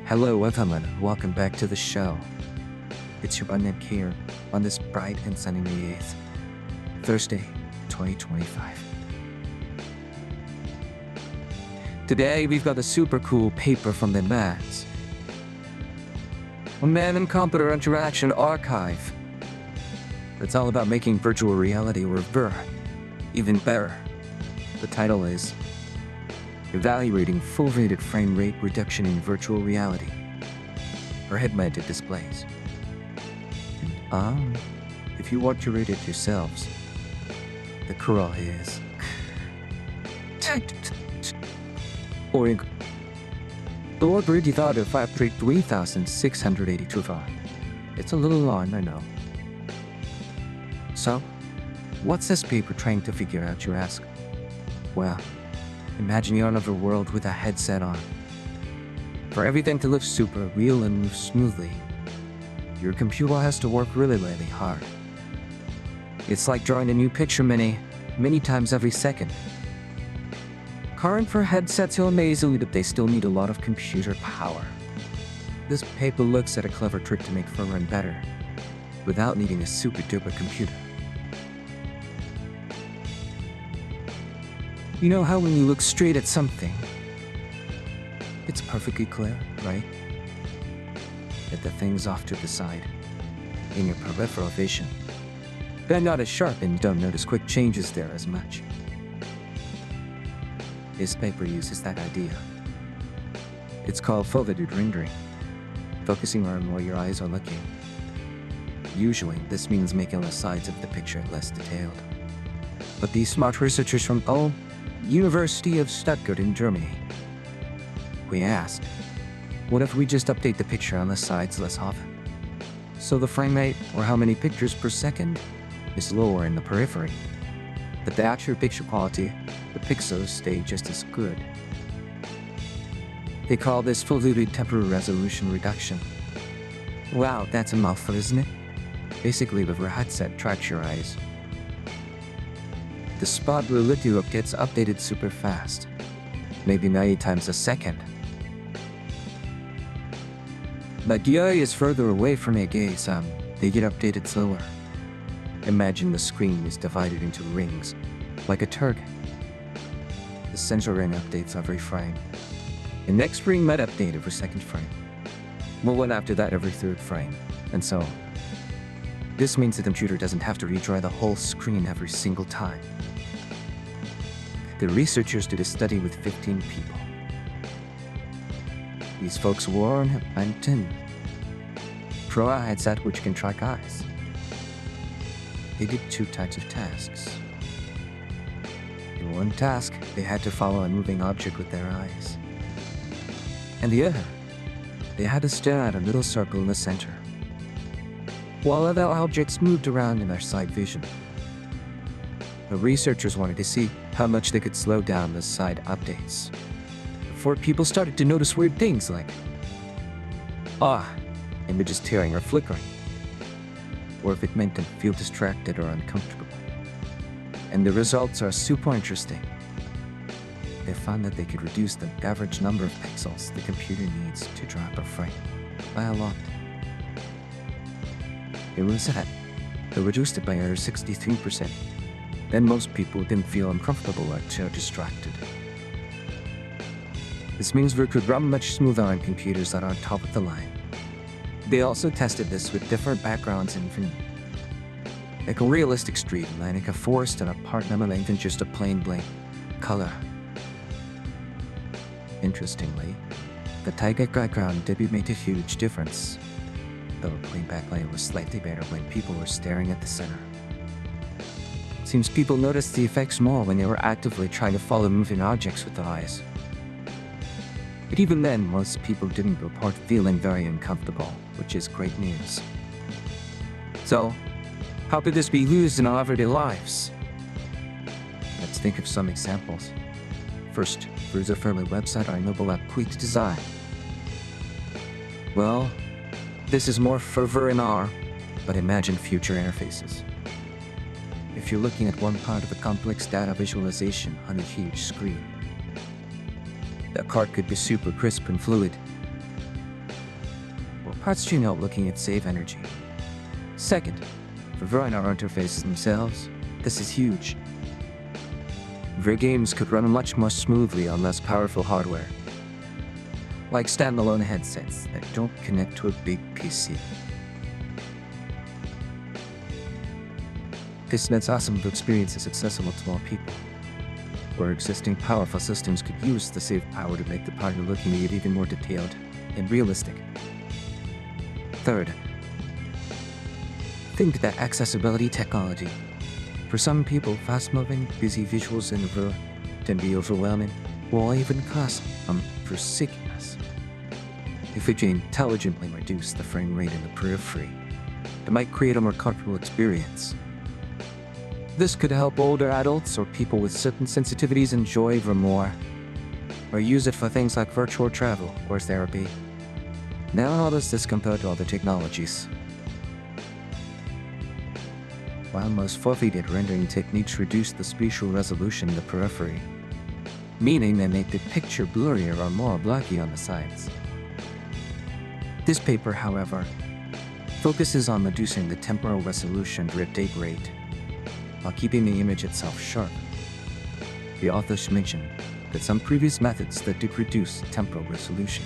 Hello everyone, welcome back to the show. It's your Nick here on this bright and sunny May 8th, Thursday, 2025. Today we've got a super cool paper from the MATS, a Man and Computer Interaction Archive. It's all about making virtual reality or VR even better. The title is Evaluating Foveated Frame Rate Reduction in Virtual Reality for Head-Mounted Displays. If you want to read it yourselves, the curl is Oink. The word read thought of 533,682. It's a little long, I know. So, what's this paper trying to figure out, you ask? Well, imagine you're in a world with a headset on. For everything to look super real and move smoothly, your computer has to work really hard. It's like drawing a new picture many times every second. Current for headsets will amaze you that they still need a lot of computer power. This paper looks at a clever trick to make fun run better, without needing a super duper computer. You know how when you look straight at something, it's perfectly clear, right? That the thing's off to the side, in your peripheral vision. They're not as sharp and you don't notice quick changes there as much. This paper uses that idea. It's called foveated rendering, focusing on where your eyes are looking. Usually, this means making the sides of the picture less detailed. But these smart researchers from Ulm University of Stuttgart in Germany, we asked, what if we just update the picture on the sides less often? So the frame rate, or how many pictures per second, is lower in the periphery. But the actual picture quality, the pixels stay just as good. They call this foveated temporal resolution reduction. Wow, that's a mouthful, isn't it? Basically, the VR headset tracks your eyes. The spot where lithium gets updated super fast, maybe 90 times a second. But the eye is further away from your gaze, they get updated slower. Imagine the screen is divided into rings, like a turd. The center ring updates every frame. The next ring might update every second frame. Well, one after that every third frame, and so on. This means the computer doesn't have to redraw the whole screen every single time. The researchers did a study with 15 people. These folks wore an Pro headset which can track eyes. They did 2 types of tasks. In one task, they had to follow a moving object with their eyes. And the other, they had to stare at a little circle in the center, while other objects moved around in their side vision. The researchers wanted to see how much they could slow down the side updates before people started to notice weird things like images tearing or flickering, or if it made them feel distracted or uncomfortable. And the results are super interesting. They found that they could reduce the average number of pixels the computer needs to draw up a frame by a lot. It was that they reduced it by over 63%. Then most people didn't feel uncomfortable or too distracted. This means we could run much smoother on computers that are top of the line. They also tested this with different backgrounds in film, like a realistic street, like a forest and a park number than just a plain blank color. Interestingly, the tiger background did make a huge difference, though a plain backlight was slightly better when people were staring at the center. Seems people noticed the effects more when they were actively trying to follow moving objects with their eyes. But even then, most people didn't report feeling very uncomfortable, which is great news. So, how could this be used in our everyday lives? Let's think of some examples. First, there's a fairly website or mobile app quick to design. Well, this is more further in R, but imagine future interfaces. If you're looking at one part of a complex data visualization on a huge screen, the card could be super crisp and fluid. parts tune out looking at save energy. Second, for VR and our interfaces themselves, this is huge. VR games could run much more smoothly on less powerful hardware, like standalone headsets that don't connect to a big PC. This makes awesome experiences accessible to more people, where existing powerful systems could use the saved power to make the part you're looking at even more detailed and realistic. Third, think that accessibility technology. For some people, fast-moving, busy visuals in VR can be overwhelming, or even cause for sickness. If we can intelligently reduce the frame rate in the periphery, it might create a more comfortable experience. This could help older adults or people with certain sensitivities enjoy VR more, or use it for things like virtual travel or therapy. Now how does this compare to other technologies? While most foveated rendering techniques reduce the spatial resolution in the periphery, meaning they make the picture blurrier or more blocky on the sides. This paper, however, focuses on reducing the temporal resolution rotate rate while keeping the image itself sharp. The authors mention that some previous methods that did reduce temporal resolution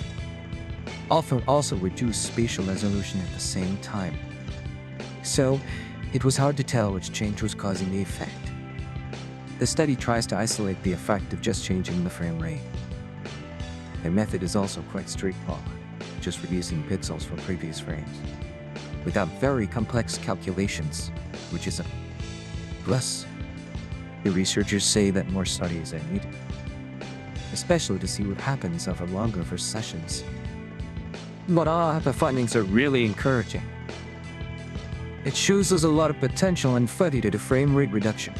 often also reduce spatial resolution at the same time. So, it was hard to tell which change was causing the effect. The study tries to isolate the effect of just changing the frame rate. Their method is also quite straightforward, just reducing pixels from previous frames, without very complex calculations, which is a plus. The researchers say that more studies are needed, especially to see what happens over longer VR sessions. But the findings are really encouraging. It shows us a lot of potential in foveated frame rate reduction.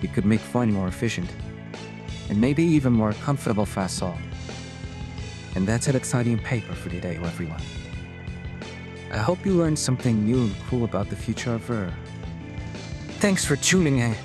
It could make fun more efficient, and maybe even more comfortable for us all. And that's an exciting paper for today, everyone. I hope you learned something new and cool about the future of VR. Thanks for tuning in.